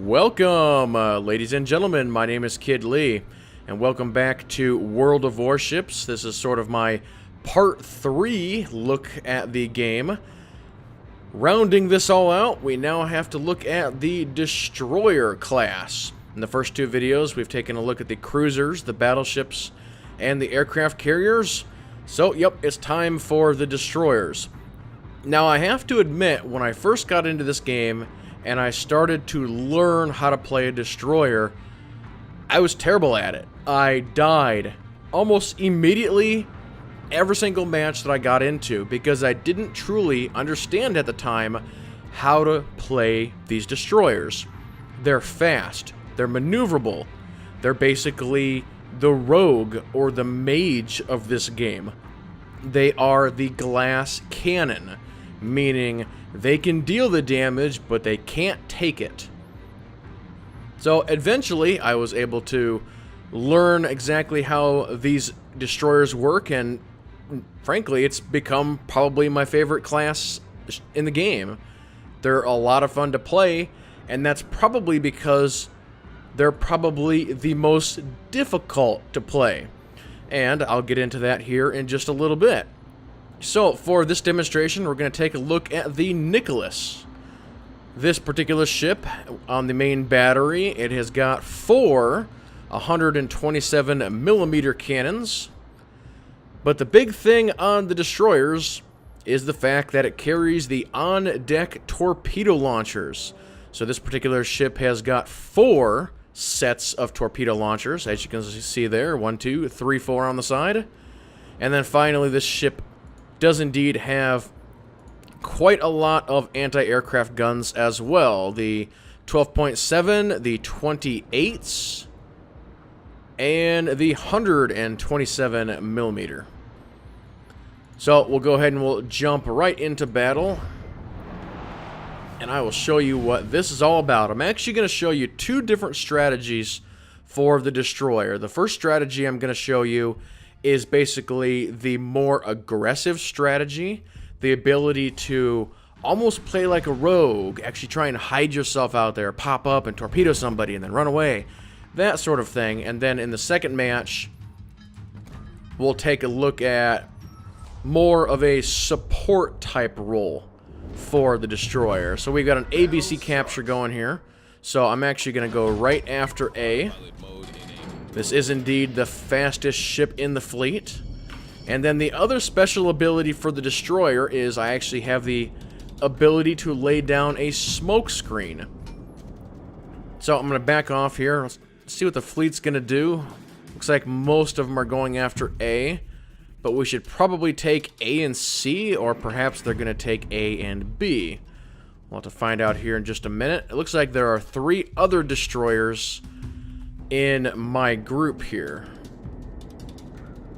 Welcome, ladies and gentlemen. My name is Kid Lee, and welcome back to World of Warships. This is sort of my part 3 look at the game. Rounding this all out, we now have to look at the Destroyer class. In the first two videos, we've taken a look at the cruisers, the battleships, and the aircraft carriers. So, yep, it's time for the Destroyers. Now, I have to admit, when I first got into this game, and I started to learn how to play a destroyer, I was terrible at it. I died almost immediately every single match that I got into because I didn't truly understand at the time how to play these destroyers. They're fast, they're maneuverable, they're basically the rogue or the mage of this game. They are the glass cannon, meaning they can deal the damage, but they can't take it. So eventually, I was able to learn exactly how these destroyers work, and frankly, it's become probably my favorite class in the game. They're a lot of fun to play, and that's probably because they're probably the most difficult to play. And I'll get into that here in just a little bit. So, for this demonstration, we're going to take a look at the Nicholas. This particular ship on the main battery, it has got 4 127mm cannons. But the big thing on the destroyers is the fact that it carries the on-deck torpedo launchers. So this particular ship has got 4 sets of torpedo launchers, as you can see there. 1, 2, 3, 4 on the side. And then finally, this ship does indeed have quite a lot of anti-aircraft guns as well. The 12.7, the 28s, and the 127mm. So we'll go ahead and we'll jump right into battle, and I will show you what this is all about. I'm actually going to show you 2 different strategies for the destroyer. The first strategy I'm going to show you is basically the more aggressive strategy, the ability to almost play like a rogue, actually try and hide yourself out there, pop up and torpedo somebody and then run away, that sort of thing. And then in the second match, we'll take a look at more of a support type role for the destroyer. So we've got an ABC capture going here, so I'm actually going to go right after A. This is indeed the fastest ship in the fleet. And then the other special ability for the destroyer is I actually have the ability to lay down a smoke screen. So I'm going to back off here. Let's see what the fleet's going to do. Looks like most of them are going after A. But we should probably take A and C, or perhaps they're going to take A and B. We'll have to find out here in just a minute. It looks like there are 3 other destroyers in my group here.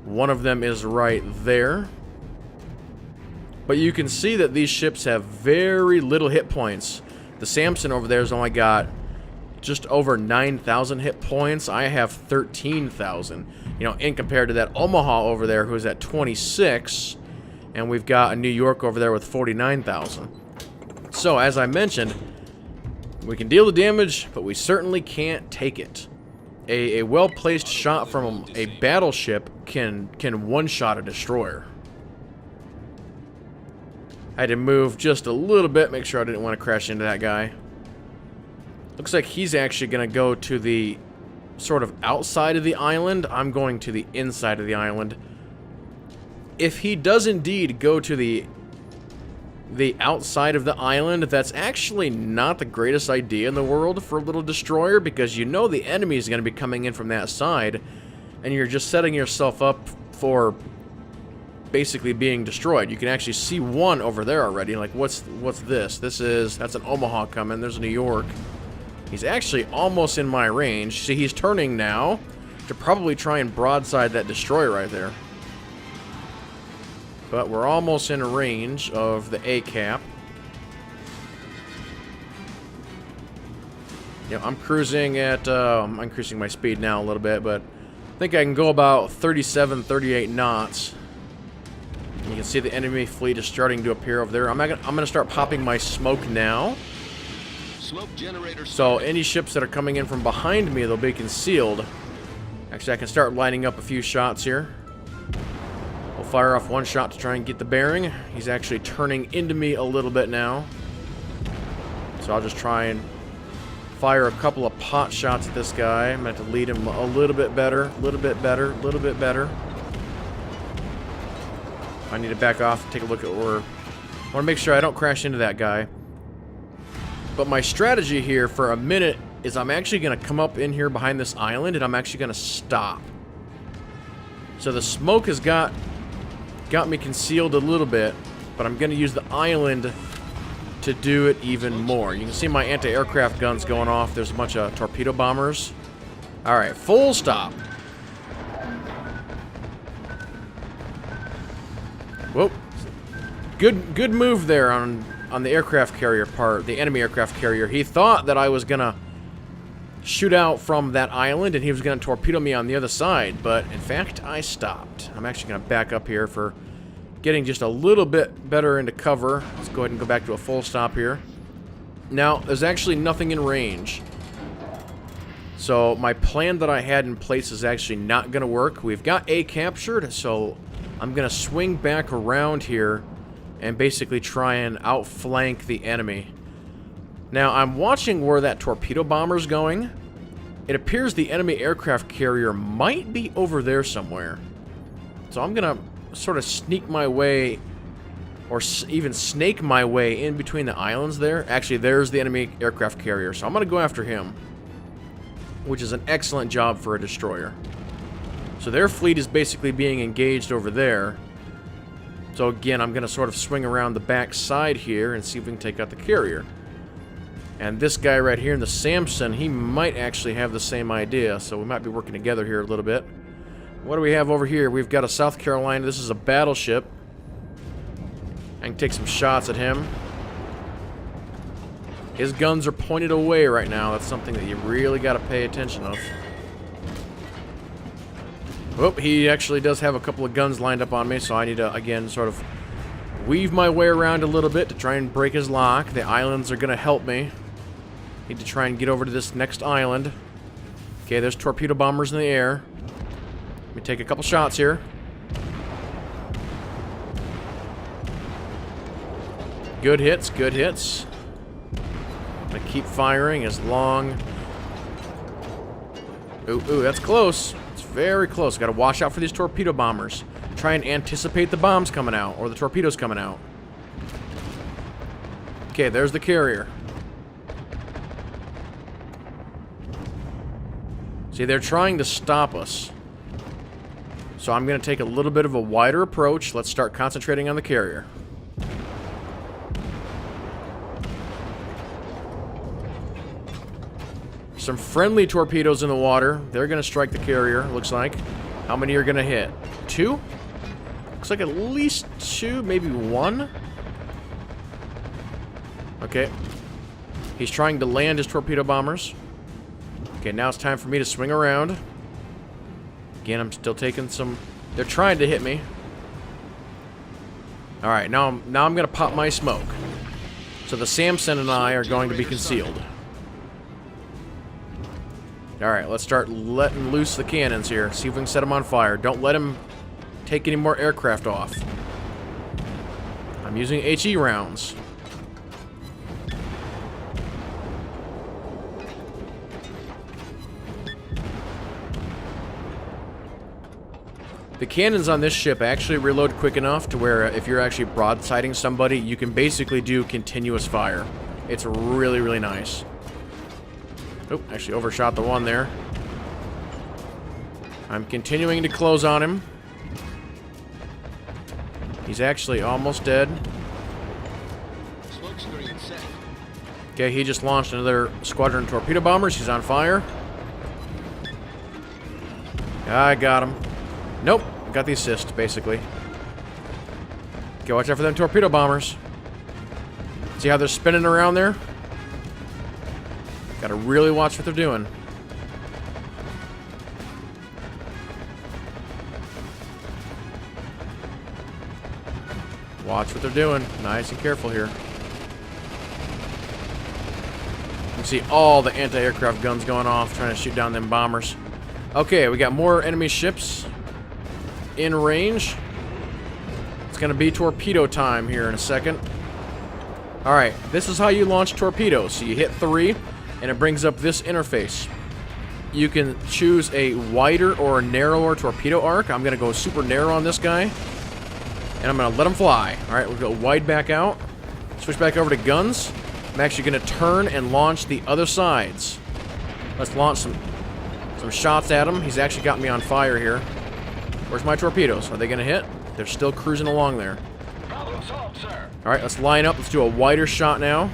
One of them is right there. But you can see that these ships have very little hit points. The Samson over there has only got just over 9,000 hit points. I have 13,000. You know, in compared to that Omaha over there who's at 26. And we've got a New York over there with 49,000. So, as I mentioned, we can deal the damage, but we certainly can't take it. A well-placed shot from a battleship can one-shot a destroyer. I had to move just a little bit, make sure I didn't want to crash into that guy. Looks like he's actually going to go to the sort of outside of the island. I'm going to the inside of the island. If he does indeed go to the outside of the island, that's actually not the greatest idea in the world for a little destroyer, because you know the enemy is going to be coming in from that side, and you're just setting yourself up for basically being destroyed. You can actually see one over there already. Like, what's this? That's an Omaha coming. There's a New York. He's actually almost in my range. See, he's turning now to probably try and broadside that destroyer right there. But we're almost in range of the A cap. You know, I'm cruising at, I'm increasing my speed now a little bit, but I think I can go about 37, 38 knots. You can see the enemy fleet is starting to appear over there. I'm gonna start popping my smoke now. Smoke generator. So any ships that are coming in from behind me, they'll be concealed. Actually, I can start lining up a few shots here. We'll fire off one shot to try and get the bearing. He's actually turning into me a little bit now. So I'll just try and fire a couple of pot shots at this guy. I'm going to have to lead him a little bit better, a little bit better, a little bit better. I need to back off and take a look at where... I want to make sure I don't crash into that guy. But my strategy here for a minute is I'm actually going to come up in here behind this island and I'm actually going to stop. So the smoke has got me concealed a little bit, but I'm going to use the island to do it even more. You can see my anti-aircraft guns going off. There's a bunch of torpedo bombers. Alright, full stop. Whoop. Good move there on the aircraft carrier part, the enemy aircraft carrier. He thought that I was gonna shoot out from that island and he was gonna torpedo me on the other side, but in fact I stopped. I'm actually gonna back up here for getting just a little bit better into cover. Let's go ahead and go back to a full stop here. Now, there's actually nothing in range. So my plan that I had in place is actually not gonna work. We've got A captured, so I'm gonna swing back around here and basically try and outflank the enemy. Now, I'm watching where that torpedo bomber's going. It appears the enemy aircraft carrier might be over there somewhere. So I'm gonna sort of sneak my way, or even snake my way in between the islands there. Actually, there's the enemy aircraft carrier, so I'm gonna go after him, which is an excellent job for a destroyer. So their fleet is basically being engaged over there. So again, I'm going to sort of swing around the back side here and see if we can take out the carrier. And this guy right here in the Samson, he might actually have the same idea, so we might be working together here a little bit. What do we have over here? We've got a South Carolina. This is a battleship. I can take some shots at him. His guns are pointed away right now. That's something that you really got to pay attention of. Oh, he actually does have a couple of guns lined up on me, so I need to, again, sort of weave my way around a little bit to try and break his lock. The islands are going to help me. Need to try and get over to this next island. Okay, there's torpedo bombers in the air. Let me take a couple shots here. Good hits, good hits. I'm going to keep firing as long... Ooh, that's close. Very close. Got to watch out for these torpedo bombers. Try and anticipate the bombs coming out, or the torpedoes coming out. Okay, there's the carrier. See, they're trying to stop us. So I'm going to take a little bit of a wider approach. Let's start concentrating on the carrier. Some friendly torpedoes in the water. They're going to strike the carrier, looks like. How many are going to hit? 2? Looks like at least 2, maybe 1. Okay. He's trying to land his torpedo bombers. Okay, now it's time for me to swing around. Again, I'm still taking some... They're trying to hit me. Alright, now I'm going to pop my smoke. So the Samson and I are going to be concealed. Alright, let's start letting loose the cannons here. See if we can set them on fire. Don't let him take any more aircraft off. I'm using HE rounds. The cannons on this ship actually reload quick enough to where if you're actually broadsiding somebody, you can basically do continuous fire. It's really, really nice. Oh, actually overshot the one there. I'm continuing to close on him. He's actually almost dead. Okay, he just launched another squadron of torpedo bombers. He's on fire. I got him. Nope, got the assist, basically. Okay, watch out for them torpedo bombers. See how they're spinning around there? Gotta really watch what they're doing. Watch what they're doing. Nice and careful here. see all the anti-aircraft guns going off, trying to shoot down them bombers. Okay, we got more enemy ships in range. It's going to be torpedo time here in a second. Alright, this is how you launch torpedoes. So you hit 3, and it brings up this interface. You can choose a wider or a narrower torpedo arc. I'm going to go super narrow on this guy, and I'm going to let him fly. Alright, we'll go wide back out. Switch back over to guns. I'm actually going to turn and launch the other sides. Let's launch some shots at him. He's actually got me on fire here. Where's my torpedoes? Are they going to hit? They're still cruising along there. Problem solved, sir. Alright, let's line up. Let's do a wider shot now.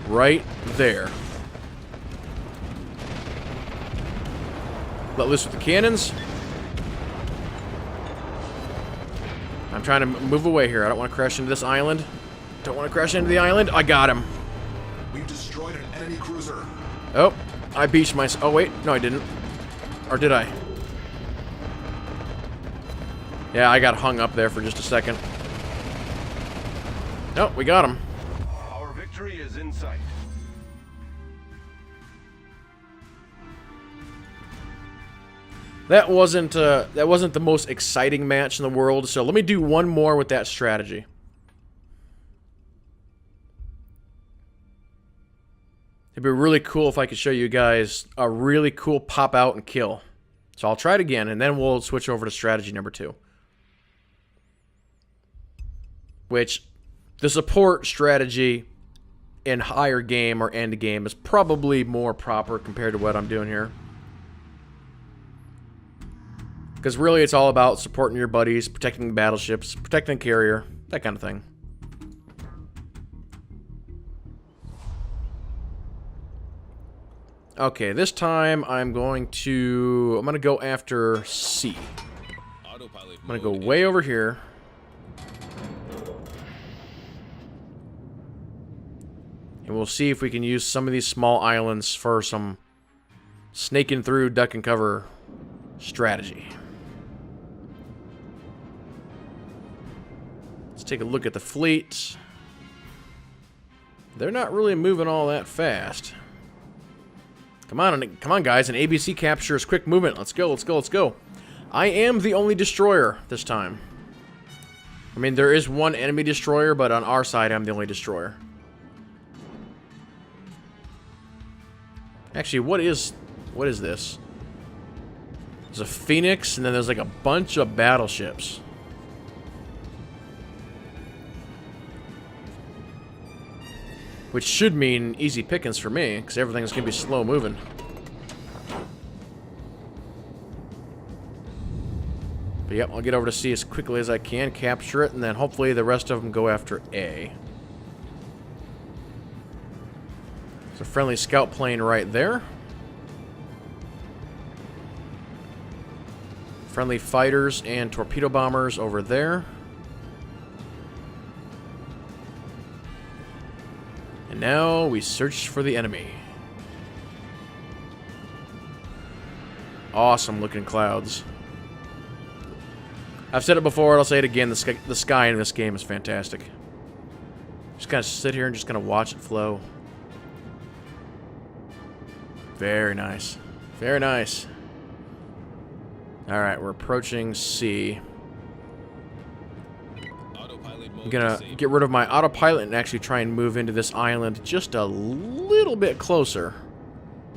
Right there. Let loose with the cannons. I'm trying to move away here. I don't want to crash into this island. Don't want to crash into the island. I got him. We've destroyed an enemy cruiser. Oh, I beached myself. Oh, wait. No, I didn't. Or did I? Yeah, I got hung up there for just a second. Nope, we got him. Our victory is in sight. That wasn't the most exciting match in the world, so let me do one more with that strategy. It'd be really cool if I could show you guys a really cool pop out and kill. So I'll try it again, and then we'll switch over to strategy number 2. Which, the support strategy in higher game or end game is probably more proper compared to what I'm doing here. Because really it's all about supporting your buddies, protecting the battleships, protecting the carrier, that kind of thing. Okay, this time I'm going to go after C. I'm going to go way over here. And we'll see if we can use some of these small islands for some snaking through, duck and cover strategy. Let's take a look at the fleet. They're not really moving all that fast. Come on, guys. An ABC capture is quick movement. Let's go, let's go, let's go. I am the only destroyer this time. I mean, there is one enemy destroyer, but on our side, I'm the only destroyer. Actually, what is this? There's a Phoenix, and then there's like a bunch of battleships. Which should mean easy pickings for me, because everything's going to be slow moving. But yep, I'll get over to C as quickly as I can, capture it, and then hopefully the rest of them go after A. There's a friendly scout plane right there. Friendly fighters and torpedo bombers over there. And now we search for the enemy. Awesome looking clouds. I've said it before, and I'll say it again, the sky in this game is fantastic. Just kind of sit here and just kind of watch it flow. Very nice. Very nice. Alright, we're approaching C. I'm gonna get rid of my autopilot and actually try and move into this island just a little bit closer.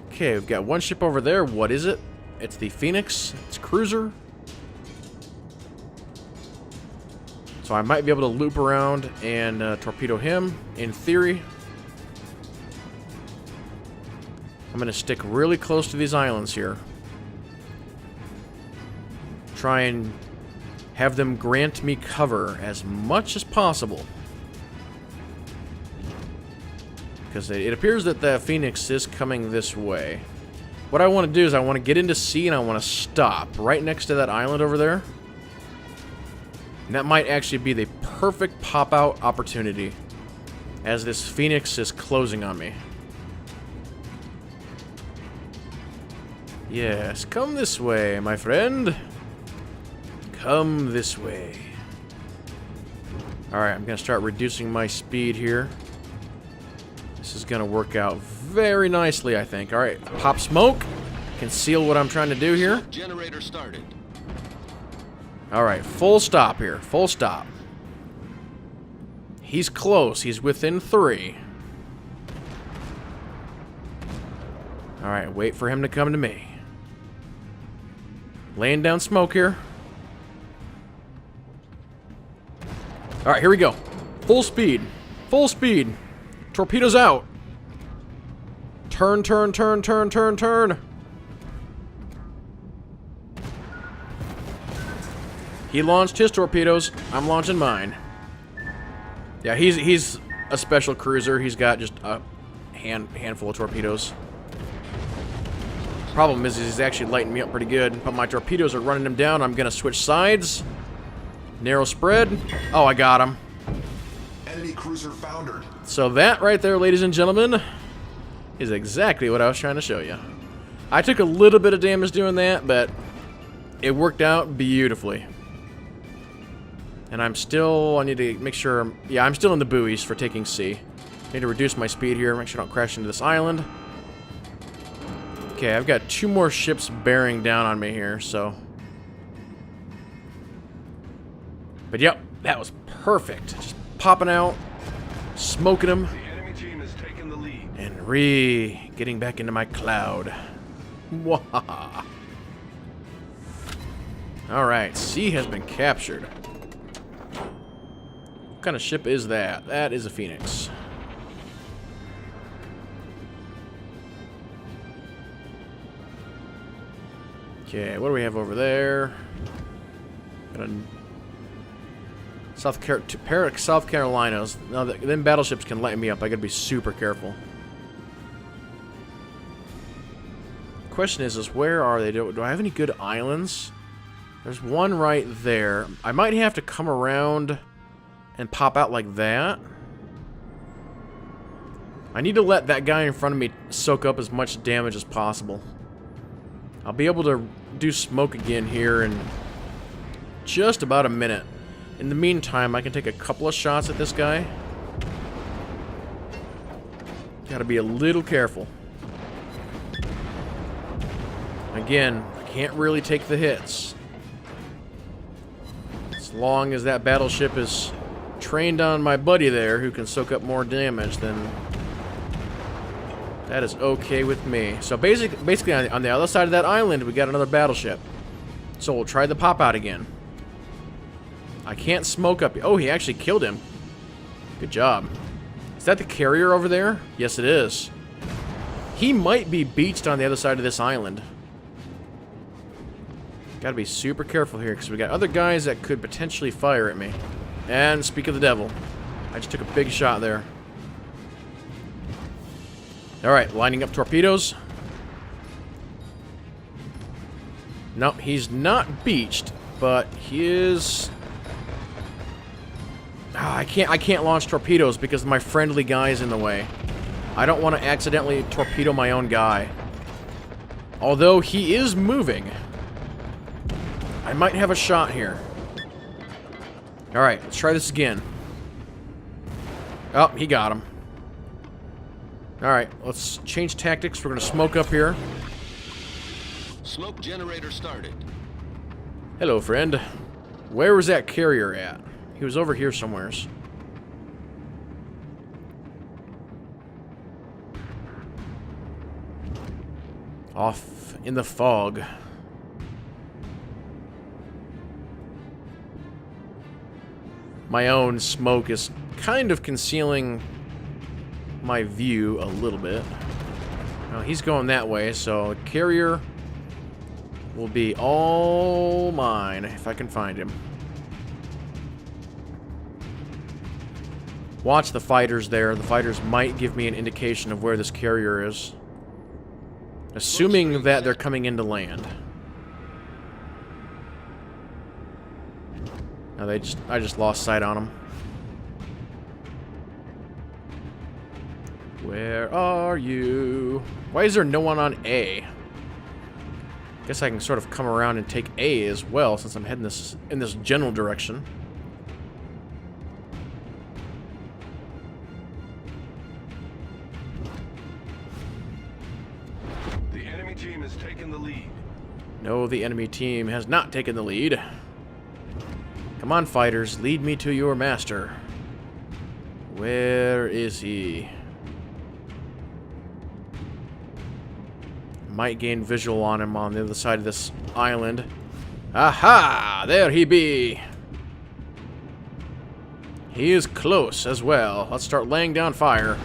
Okay, we've got one ship over there. What is it? It's the Phoenix. It's a cruiser. So I might be able to loop around and torpedo him, in theory. I'm gonna stick really close to these islands here. Try and have them grant me cover as much as possible. Because it appears that the Phoenix is coming this way. What I want to do is I want to get into C and I want to stop right next to that island over there. And that might actually be the perfect pop-out opportunity as this Phoenix is closing on me. Yes, come this way, my friend. Come this way. Alright, I'm going to start reducing my speed here. gonna work out very nicely, I think. All right, pop smoke. Conceal what I'm trying to do here. Generator started. All right, full stop here. Full stop. He's close. He's within 3. All right, wait for him to come to me. Laying down smoke here. All right, here we go. Full speed. Full speed. Torpedoes out. Turn, turn, turn, turn, turn, turn. He launched his torpedoes. I'm launching mine. Yeah, he's a special cruiser. He's got just a handful of torpedoes. Problem is he's actually lighting me up pretty good, but my torpedoes are running him down. I'm gonna switch sides. Narrow spread. Oh, I got him. Enemy cruiser foundered. So that right there, ladies and gentlemen, is exactly what I was trying to show you. I took a little bit of damage doing that, but it worked out beautifully. And I need to make sure, yeah, I'm still in the buoys for taking C. Need to reduce my speed here, make sure I don't crash into this island. Okay, I've got 2 more ships bearing down on me here, so. But yep, that was perfect. Just popping out, smoking them, The enemy team has taken the lead. and getting back into my cloud. Wahaha. Alright, C has been captured. What kind of ship is that? That is a Phoenix. Okay, what do we have over there? Got a South Carolinas. Now, them battleships can light me up. I gotta be super careful. Question is where are they? Do I have any good islands? There's one right there. I might have to come around and pop out like that. I need to let that guy in front of me soak up as much damage as possible. I'll be able to do smoke again here in just about a minute. In the meantime, I can take a couple of shots at this guy. Gotta be a little careful. Again, I can't really take the hits. As long as that battleship is trained on my buddy there, who can soak up more damage, then that is okay with me. So basically on the other side of that island, we got another battleship. So we'll try the pop-out again. I can't smoke up. Oh, he actually killed him. Good job. Is that the carrier over there? Yes, it is. He might be beached on the other side of this island. Gotta be super careful here, because we got other guys that could potentially fire at me. And speak of the devil, I just took a big shot there. Alright, lining up torpedoes. Nope, he's not beached, but he is... I can't launch torpedoes because my friendly guy is in the way. I don't want to accidentally torpedo my own guy. Although he is moving. I might have a shot here. Alright, let's try this again. Oh, he got him. Alright, let's change tactics. We're going to smoke up here. Smoke generator started. Hello, friend. Where was that carrier at? He was over here somewheres. Off in the fog. My own smoke is kind of concealing my view a little bit. Now he's going that way, so carrier will be all mine if I can find him. Watch the fighters there. The fighters might give me an indication of where this carrier is. Assuming that they're coming into land. Now I just lost sight on them. Where are you? Why is there no one on A? Guess I can sort of come around and take A as well, since I'm heading in this general direction. team has taken the lead. No, the enemy team has not taken the lead. Come on, fighters, lead me to your master. Where is he? Might gain visual on him on the other side of this island. Aha! There he be! He is close as well. Let's start laying down fire.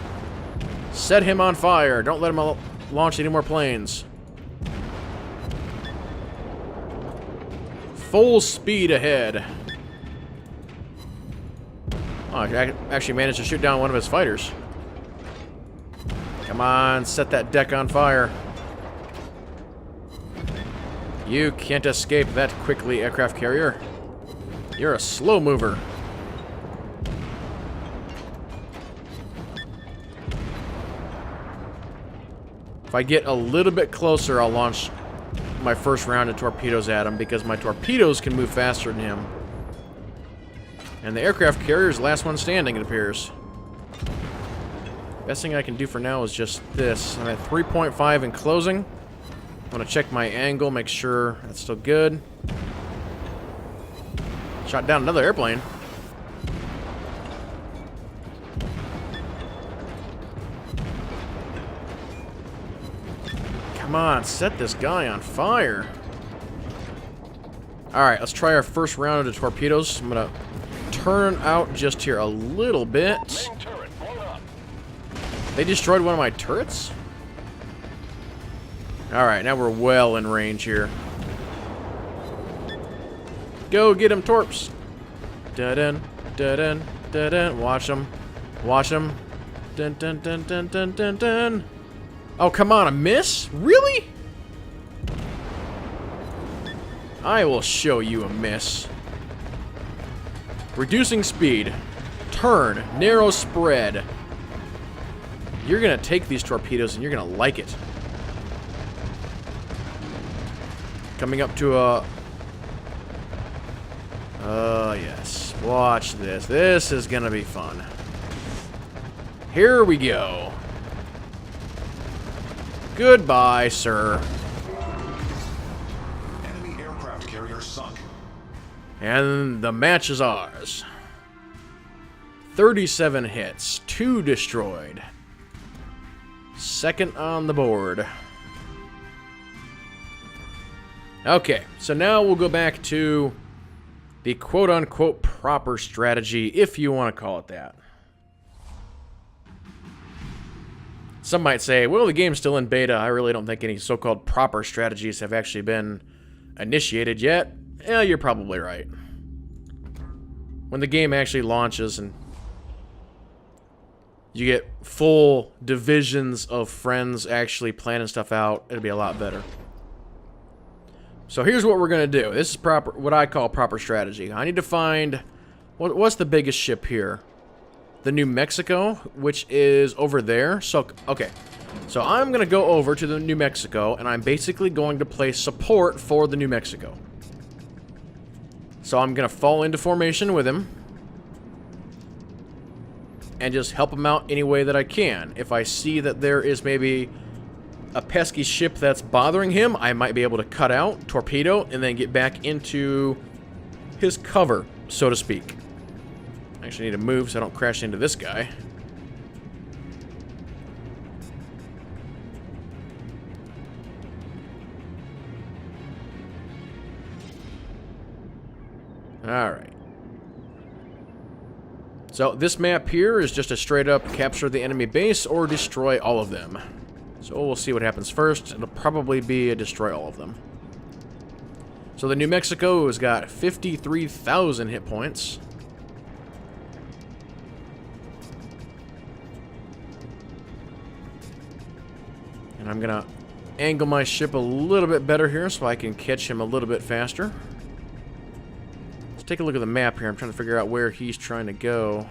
Set him on fire. Don't let him launch any more planes. Full speed ahead. Oh, I actually managed to shoot down one of his fighters. Come on, set that deck on fire. You can't escape that quickly, aircraft carrier. You're a slow mover. If I get a little bit closer, I'll launch my first round of torpedoes at him because my torpedoes can move faster than him. And the aircraft carrier is the last one standing, it appears. Best thing I can do for now is just this. I'm at 3.5 in closing. I want to check my angle, make sure that's still good. Shot down another airplane. Come on, set this guy on fire. Alright, let's try our first round of the torpedoes. I'm going to turn out just here a little bit. Main turret blown up. They destroyed one of my turrets? Alright, now we're well in range here. Go get him, torps. Da-dun, da-dun, da-dun. Watch him. Watch him. Dun, dun, dun, dun, dun, dun, dun. Oh, come on, a miss? Really? I will show you a miss. Reducing speed. Turn. Narrow spread. You're going to take these torpedoes and you're going to like it. Coming up to a... Oh, yes. Watch this. This is going to be fun. Here we go. Goodbye, sir. Enemy aircraft carrier sunk. And the match is ours. 37 hits, 2 destroyed. Second on the board. Okay, so now we'll go back to the quote-unquote proper strategy, if you want to call it that. Some might say, well, the game's still in beta. I really don't think any so-called proper strategies have actually been initiated yet. Yeah, you're probably right. When the game actually launches and you get full divisions of friends actually planning stuff out, it'll be a lot better. So here's what we're going to do. This is proper, what I call proper strategy. I need to find... What's the biggest ship here? The New Mexico, which is over there. So, okay. So I'm going to go over to the New Mexico, and I'm basically going to play support for the New Mexico. So I'm going to fall into formation with him. And just help him out any way that I can. If I see that there is maybe a pesky ship that's bothering him, I might be able to cut out, torpedo, and then get back into his cover, so to speak. I actually need to move so I don't crash into this guy. Alright. So this map here is just a straight up capture the enemy base or destroy all of them. So we'll see what happens first. It'll probably be a destroy all of them. So the New Mexico has got 53,000 hit points. And I'm gonna angle my ship a little bit better here so I can catch him a little bit faster. Let's take a look at the map here. I'm trying to figure out where he's trying to go.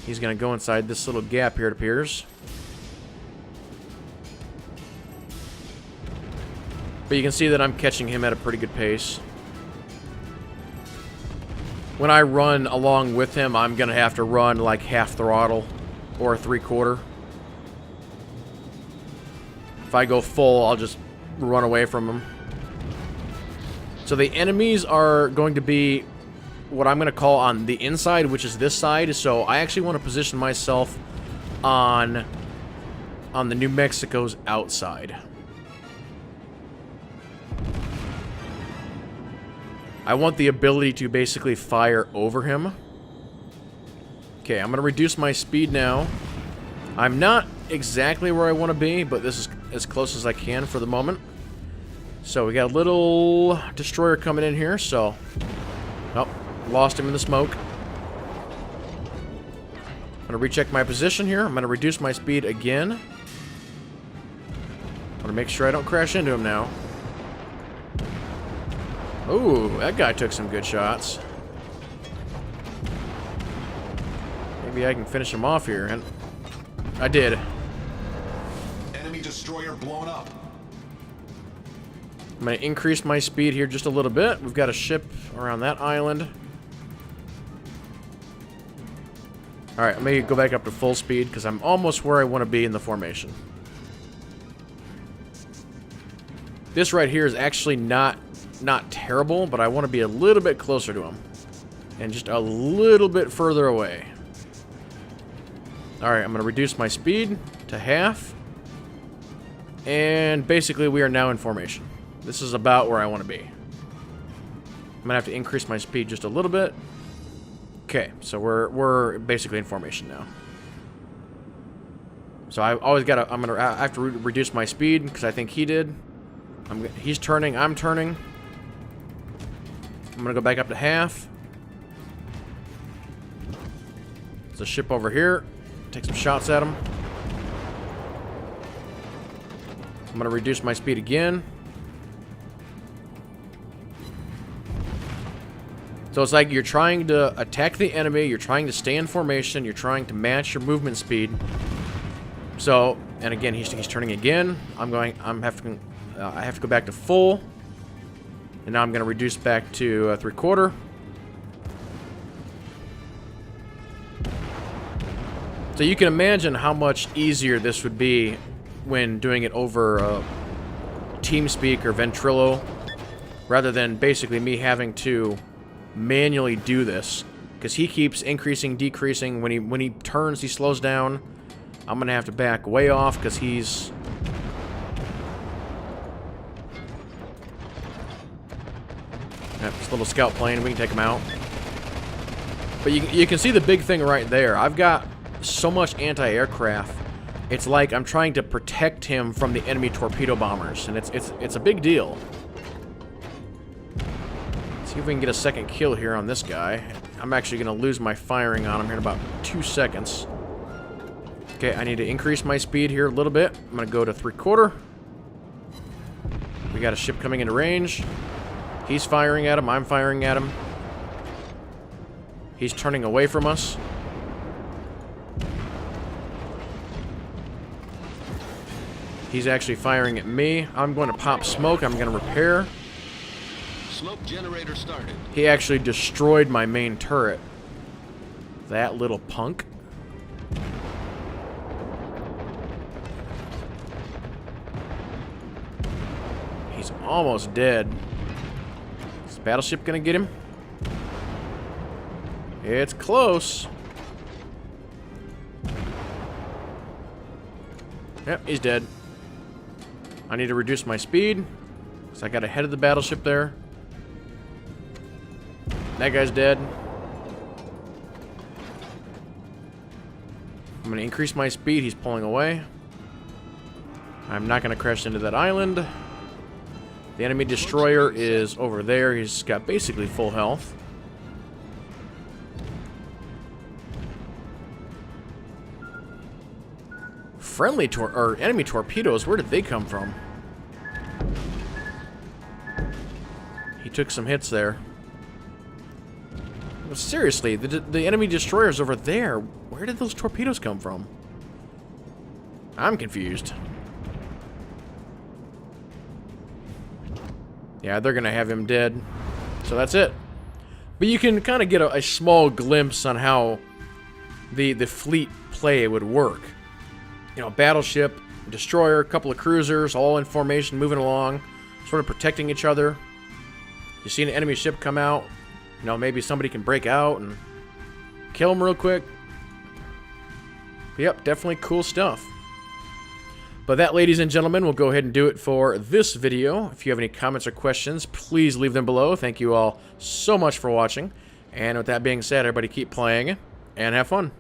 He's gonna go inside this little gap here, it appears. But you can see that I'm catching him at a pretty good pace. When I run along with him, I'm gonna have to run like half throttle or 3/4. If I go full, I'll just run away from them. So the enemies are going to be what I'm going to call on the inside, which is this side. So I actually want to position myself on the New Mexico's outside. I want the ability to basically fire over him. Okay, I'm going to reduce my speed now. I'm not exactly where I want to be, but this is as close as I can for the moment. So we got a little destroyer coming in here, so... Oh, lost him in the smoke. I'm going to recheck my position here. I'm going to reduce my speed again. I'm going to make sure I don't crash into him now. Ooh, that guy took some good shots. Maybe I can finish him off here, and I did. Enemy destroyer blown up. I'm going to increase my speed here just a little bit. We've got a ship around that island. Alright, I'm going to go back up to full speed because I'm almost where I want to be in the formation. This right here is actually not terrible, but I want to be a little bit closer to him. And just a little bit further away. Alright, I'm going to reduce my speed to half. And basically we are now in formation. This is about where I want to be. I'm going to have to increase my speed just a little bit. Okay, so we're basically in formation now. So I always got to... I have to reduce my speed because I think he did. He's turning, I'm turning. I'm going to go back up to half. There's a ship over here. Take some shots at him. I'm going to reduce my speed again. So it's like you're trying to attack the enemy, you're trying to stay in formation, you're trying to match your movement speed. So, and again, he's turning again. I have to go back to full. And now I'm going to reduce back to 3/4. So you can imagine how much easier this would be when doing it over TeamSpeak or Ventrilo, rather than basically me having to manually do this, because he keeps increasing, decreasing. When he turns, he slows down. I'm gonna have to back way off because he's... This little scout plane, we can take him out. But you can see the big thing right there. I've got so much anti-aircraft. It's like I'm trying to protect him from the enemy torpedo bombers, and it's a big deal. See if we can get a second kill here on this guy. I'm actually going to lose my firing on him here in about 2 seconds. Okay, I need to increase my speed here a little bit. I'm going to go to 3/4. We got a ship coming into range. He's firing at him. I'm firing at him. He's turning away from us. He's actually firing at me. I'm going to pop smoke. I'm going to repair. Smoke generator started. He actually destroyed my main turret. That little punk. He's almost dead. Is the battleship gonna get him? It's close. Yep, he's dead. I need to reduce my speed, because I got ahead of the battleship there. That guy's dead. I'm going to increase my speed. He's pulling away. I'm not going to crash into that island. The enemy destroyer is over there. He's got basically full health. Enemy torpedoes, where did they come from? He took some hits there. But seriously, the enemy destroyer's over there. Where did those torpedoes come from? I'm confused. Yeah, they're gonna have him dead. So that's it. But you can kind of get a small glimpse on how the fleet play would work. You know, battleship, destroyer, a couple of cruisers, all in formation, moving along, sort of protecting each other. You see an enemy ship come out, you know, maybe somebody can break out and kill them real quick. Yep, definitely cool stuff. But that, ladies and gentlemen, will go ahead and do it for this video. If you have any comments or questions, please leave them below. Thank you all so much for watching. And with that being said, everybody keep playing and have fun.